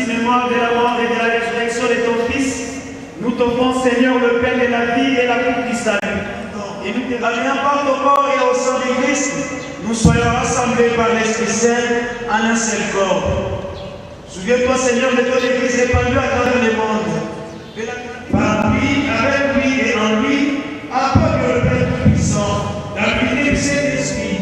Mémoire de la mort et de la résurrection de ton Fils, nous t'offrons, Seigneur, le pain de la vie et la coupe du salut. Et nous te donnons par ton corps et au sang de Christ, nous soyons rassemblés par l'Esprit Saint en un seul corps. Souviens-toi, Seigneur, de ton Église répandue à travers le monde. Par lui, avec lui et en lui, accorde le Père Tout-Puissant, la vie du Saint-Esprit.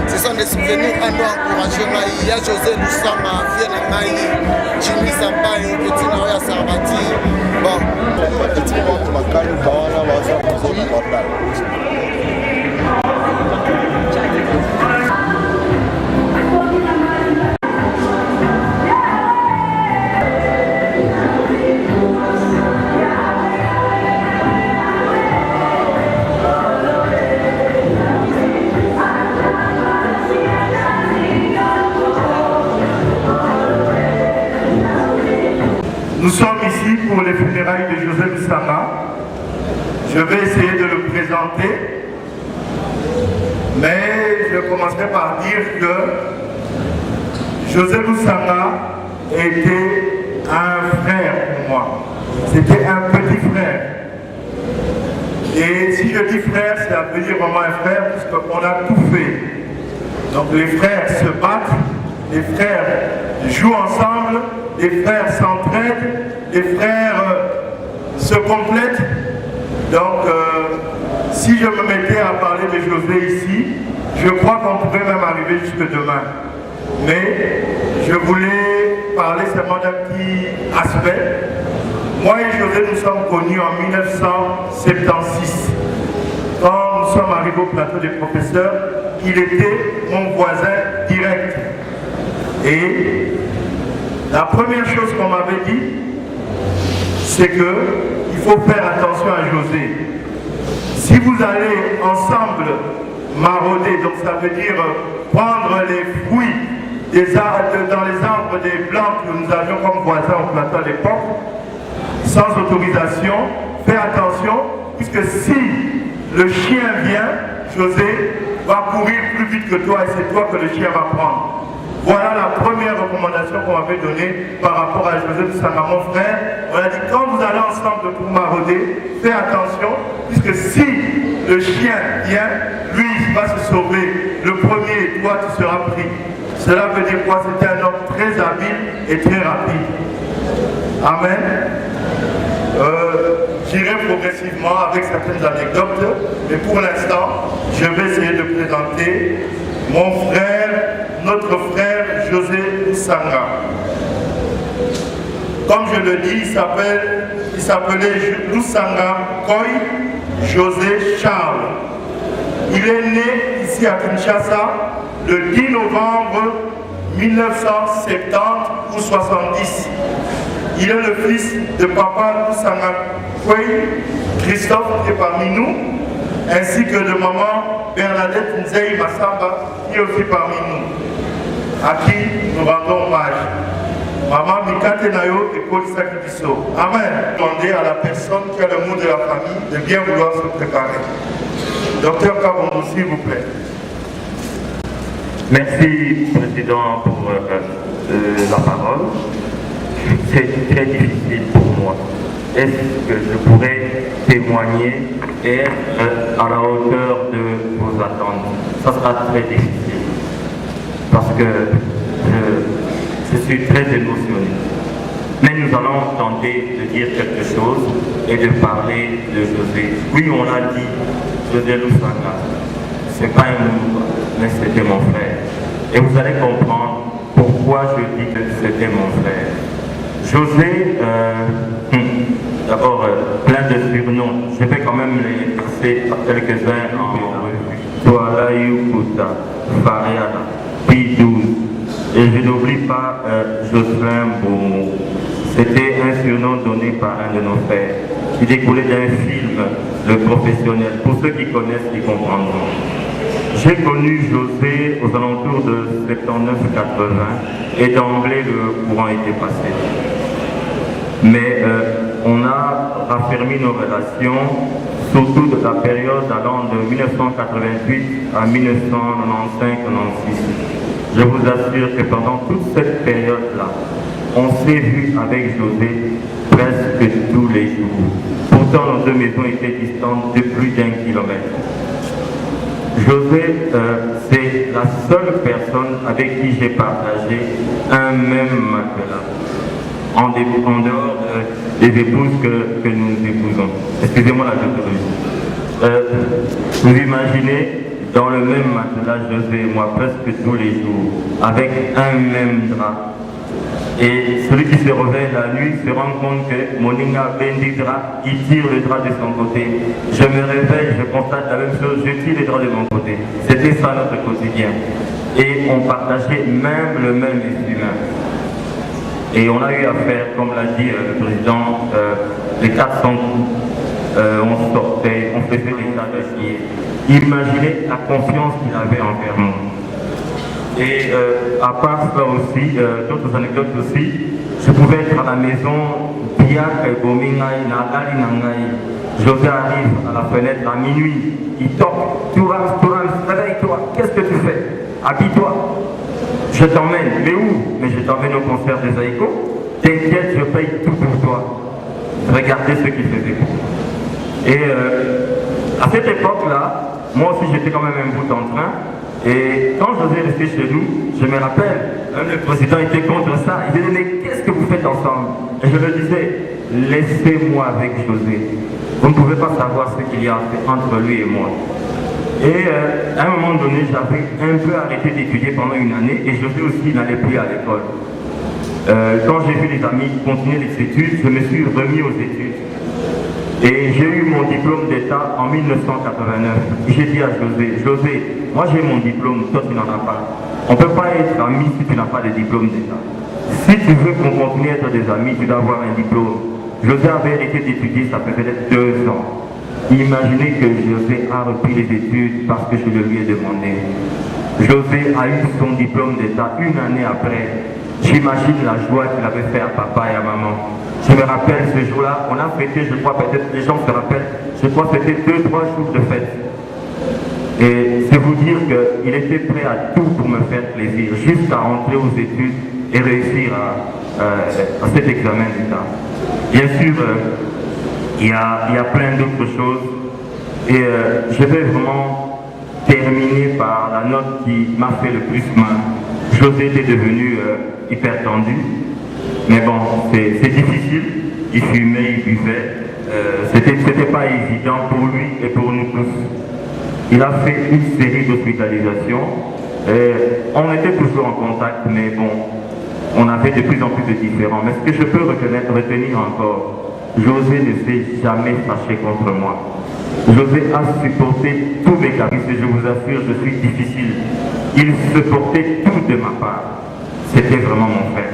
Ce sont des souvenirs à nous encourager. Il y a José Lusama, Fiena Maï, Jimmy Sampaio, Petit Noya Sarbati. Bon. Nous sommes ici pour les funérailles de José Lusama. Je vais essayer de le présenter, mais je commencerai par dire que José Lusama était un frère pour moi. C'était un petit frère. Et si je dis frère, ça veut dire vraiment un frère, parce qu'on a tout fait. Donc les frères se battent, les frères jouent ensemble, les frères s'entraident, les frères se complètent. Donc si je me mettais à parler de José ici, je crois qu'on pourrait même arriver jusque demain. Mais je voulais parler seulement d'un petit aspect. Moi et José, nous sommes connus en 1976. Quand nous sommes arrivés au plateau des professeurs, il était mon voisin direct. Et la première chose qu'on m'avait dit, c'est qu'il faut faire attention à José. Si vous allez ensemble marauder, donc ça veut dire prendre les fruits dans les arbres des blancs que nous avions comme voisins au plateau à l'époque, sans autorisation, fais attention, puisque si le chien vient, José va courir plus vite que toi et c'est toi que le chien va prendre. Voilà la première recommandation qu'on m'avait donnée par rapport à José Lusanga, mon frère. On a dit, quand vous allez ensemble pour marauder, fais attention, puisque si le chien vient, lui il va se sauver. Le premier, toi tu seras pris. Cela veut dire quoi? C'était un homme très habile et très rapide. Amen. J'irai progressivement avec certaines anecdotes, mais pour l'instant, je vais essayer de présenter mon frère, notre frère José Lusanga. Comme je le dis, il s'appelait Lusanga Koy José Charles. Il est né ici à Kinshasa le 10 novembre 1970 ou 70. Il est le fils de papa Lusanga Koy, Christophe qui est parmi nous, ainsi que de maman Bernadette Nzei Massamba qui est aussi parmi nous, à qui nous rendons hommage. Maman Mikate Nayo et Paul Sakibiso. Amen. Demandez à la personne qui a le mot de la famille de bien vouloir se préparer. Docteur Kabondo, s'il vous plaît. Merci, Président, pour la parole. C'est très difficile pour moi. Est-ce que je pourrais témoigner et être à la hauteur de vos attentes? Ça sera très difficile. Parce que je suis très émotionné. Mais nous allons tenter de dire quelque chose et de parler de José. Oui, on l'a dit, José Lusanga. Ce n'est pas un nombre, mais c'était mon frère. Et vous allez comprendre pourquoi je dis que c'était mon frère. José, d'abord, plein de surnoms. Je vais quand même les passer quelques-uns en revue. Toala Yukuta, Fariana, P12. Et je n'oublie pas Jocelyn Beaumont. C'était un surnom donné par un de nos frères, qui découlait d'un film, Le Professionnel. Pour ceux qui connaissent, ils comprendront. J'ai connu José aux alentours de 79-80 et d'emblée le courant était passé. Mais on a raffermi nos relations, surtout de la période allant de 1988 à 1995-96. Je vous assure que pendant toute cette période-là, on s'est vu avec José presque tous les jours. Pourtant, nos deux maisons étaient distantes de plus d'1 kilomètre. José, c'est la seule personne avec qui j'ai partagé un même matelas, en dehors des épouses que nous épousons. Excusez-moi la tautologie. Vous imaginez, dans le même matelas, José et moi, presque tous les jours, avec un même drap. Et celui qui se réveille la nuit se rend compte que Moninga bendi drap, il tire le drap de son côté. Je me réveille, je constate la même chose, je tire le drap de mon côté. C'était ça notre quotidien. Et on partageait même le même humain. Et on a eu à faire, comme l'a dit le président, les 400 coups. On sortait, on faisait des tas de pieds. Imaginez la confiance qu'il avait envers nous. Et à part ça aussi, d'autres anecdotes aussi, je pouvais être à la maison, José arrive à la fenêtre à minuit, il toque, tu réveille-toi, qu'est-ce que tu fais? Habille-toi, je t'emmène, mais où? Mais je t'emmène au concert des Aïko, t'inquiète, je paye tout pour toi. Regardez ce qu'il faisait. Et à cette époque-là, moi aussi j'étais quand même un bout en train. Et quand José restait chez nous, je me rappelle, même le président était contre ça. Il disait, mais qu'est-ce que vous faites ensemble? Et je le disais, laissez-moi avec José. Vous ne pouvez pas savoir ce qu'il y a entre lui et moi. Et à un moment donné, j'avais un peu arrêté d'étudier pendant une année et José aussi n'allait plus à l'école. Quand j'ai vu les amis continuer les études, je me suis remis aux études. Et j'ai eu mon diplôme d'État en 1989. J'ai dit à José, moi j'ai mon diplôme, toi tu n'en as pas. On ne peut pas être amis si tu n'as pas de diplôme d'État. Si tu veux qu'on continue à être des amis, tu dois avoir un diplôme. José avait arrêté d'étudier, ça fait peut-être 2 ans. Imaginez que José a repris les études parce que je le lui ai demandé. José a eu son diplôme d'État une année après. J'imagine la joie qu'il avait fait à papa et à maman. Je me rappelle ce jour-là, on a fêté, je crois, peut-être les gens se rappellent, je crois que c'était 2-3 jours de fête. Et c'est vous dire qu'il était prêt à tout pour me faire plaisir, juste à rentrer aux études et réussir à cet examen d'État. Bien sûr, il y a plein d'autres choses. Et je vais vraiment terminer par la note qui m'a fait le plus mal. José était devenu hyper tendu. Mais bon, c'est difficile. Il fumait, il buvait. C'était pas évident pour lui et pour nous tous. Il a fait une série d'hospitalisations. On était toujours en contact, mais bon, on avait de plus en plus de différends. Mais ce que je peux retenir encore, José ne s'est jamais fâché contre moi. José a supporté tous mes caprices et je vous assure, je suis difficile. Il supportait tout de ma part. C'était vraiment mon frère.